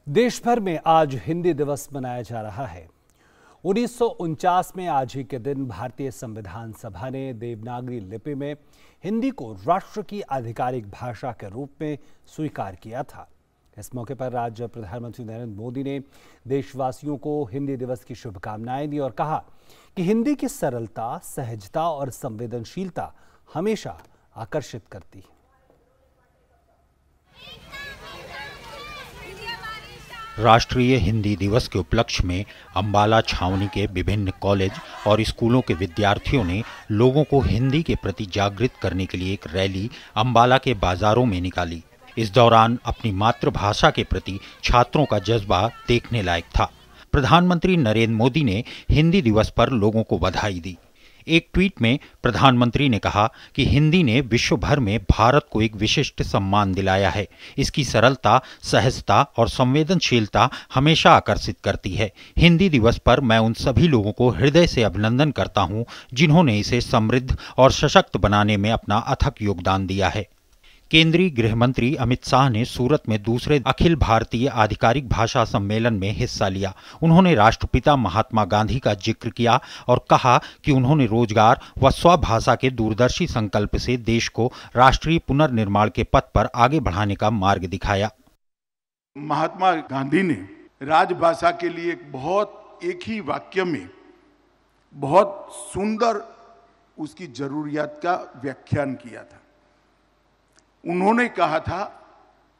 देश भर में आज हिंदी दिवस मनाया जा रहा है। 1949 में आज ही के दिन भारतीय संविधान सभा ने देवनागरी लिपि में हिंदी को राष्ट्र की आधिकारिक भाषा के रूप में स्वीकार किया था। इस मौके पर आज प्रधानमंत्री नरेंद्र मोदी ने देशवासियों को हिंदी दिवस की शुभकामनाएं दी और कहा कि हिंदी की सरलता, सहजता और संवेदनशीलता हमेशा आकर्षित करती है। राष्ट्रीय हिंदी दिवस के उपलक्ष्य में अंबाला छावनी के विभिन्न कॉलेज और स्कूलों के विद्यार्थियों ने लोगों को हिंदी के प्रति जागृत करने के लिए एक रैली अंबाला के बाजारों में निकाली। इस दौरान अपनी मातृभाषा के प्रति छात्रों का जज्बा देखने लायक था। प्रधानमंत्री नरेंद्र मोदी ने हिंदी दिवस पर लोगों को बधाई दी। एक ट्वीट में प्रधानमंत्री ने कहा कि हिंदी ने विश्व भर में भारत को एक विशिष्ट सम्मान दिलाया है। इसकी सरलता, सहजता और संवेदनशीलता हमेशा आकर्षित करती है। हिंदी दिवस पर मैं उन सभी लोगों को हृदय से अभिनंदन करता हूं, जिन्होंने इसे समृद्ध और सशक्त बनाने में अपना अथक योगदान दिया है। केंद्रीय गृह मंत्री अमित शाह ने सूरत में दूसरे अखिल भारतीय आधिकारिक भाषा सम्मेलन में हिस्सा लिया। उन्होंने राष्ट्रपिता महात्मा गांधी का जिक्र किया और कहा कि उन्होंने रोजगार व स्वभाषा के दूरदर्शी संकल्प से देश को राष्ट्रीय पुनर्निर्माण के पथ पर आगे बढ़ाने का मार्ग दिखाया। महात्मा गांधी ने राजभाषा के लिए एक ही वाक्य में बहुत सुंदर उसकी जरूरियात का व्याख्यान किया था। उन्होंने कहा था,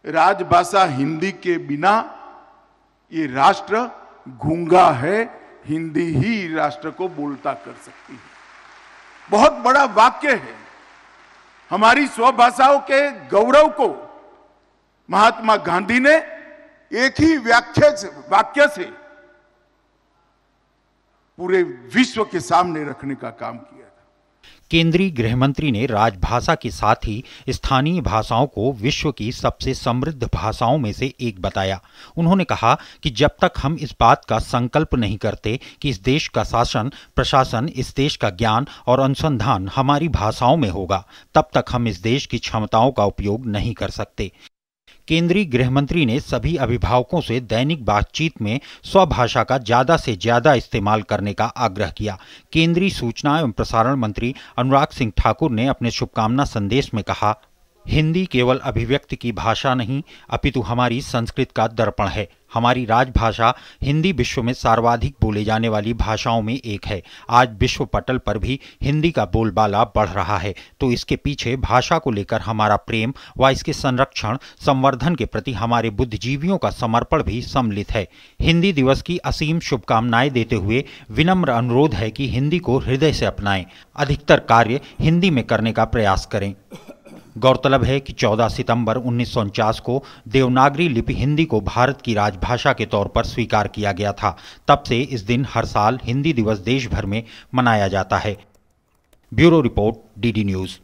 राजभाषा हिंदी के बिना ये राष्ट्र गूंगा है, हिंदी ही राष्ट्र को बोलता कर सकती है। बहुत बड़ा वाक्य है। हमारी स्वभाषाओं के गौरव को महात्मा गांधी ने एक ही वाक्य से पूरे विश्व के सामने रखने का काम किया। केंद्रीय गृह मंत्री ने राजभाषा के साथ ही स्थानीय भाषाओं को विश्व की सबसे समृद्ध भाषाओं में से एक बताया। उन्होंने कहा कि जब तक हम इस बात का संकल्प नहीं करते कि इस देश का शासन प्रशासन, इस देश का ज्ञान और अनुसंधान हमारी भाषाओं में होगा, तब तक हम इस देश की क्षमताओं का उपयोग नहीं कर सकते। केंद्रीय गृह मंत्री ने सभी अभिभावकों से दैनिक बातचीत में स्वभाषा का ज्यादा से ज्यादा इस्तेमाल करने का आग्रह किया। केंद्रीय सूचना एवं प्रसारण मंत्री अनुराग सिंह ठाकुर ने अपने शुभकामना संदेश में कहा, हिंदी केवल अभिव्यक्ति की भाषा नहीं, अपितु हमारी संस्कृति का दर्पण है। हमारी राजभाषा हिंदी विश्व में सर्वाधिक बोले जाने वाली भाषाओं में एक है। आज विश्व पटल पर भी हिंदी का बोलबाला बढ़ रहा है, तो इसके पीछे भाषा को लेकर हमारा प्रेम व इसके संरक्षण संवर्धन के प्रति हमारे बुद्धिजीवियों का समर्पण भी सम्मिलित है। हिंदी दिवस की असीम शुभकामनाएं देते हुए विनम्र अनुरोध है कि हिंदी को हृदय से अपनाएं, अधिकतर कार्य हिंदी में करने का प्रयास करें। गौरतलब है कि 14 सितंबर 1949 को देवनागरी लिपि हिंदी को भारत की राजभाषा के तौर पर स्वीकार किया गया था। तब से इस दिन हर साल हिंदी दिवस देश भर में मनाया जाता है। Bureau report, DD news.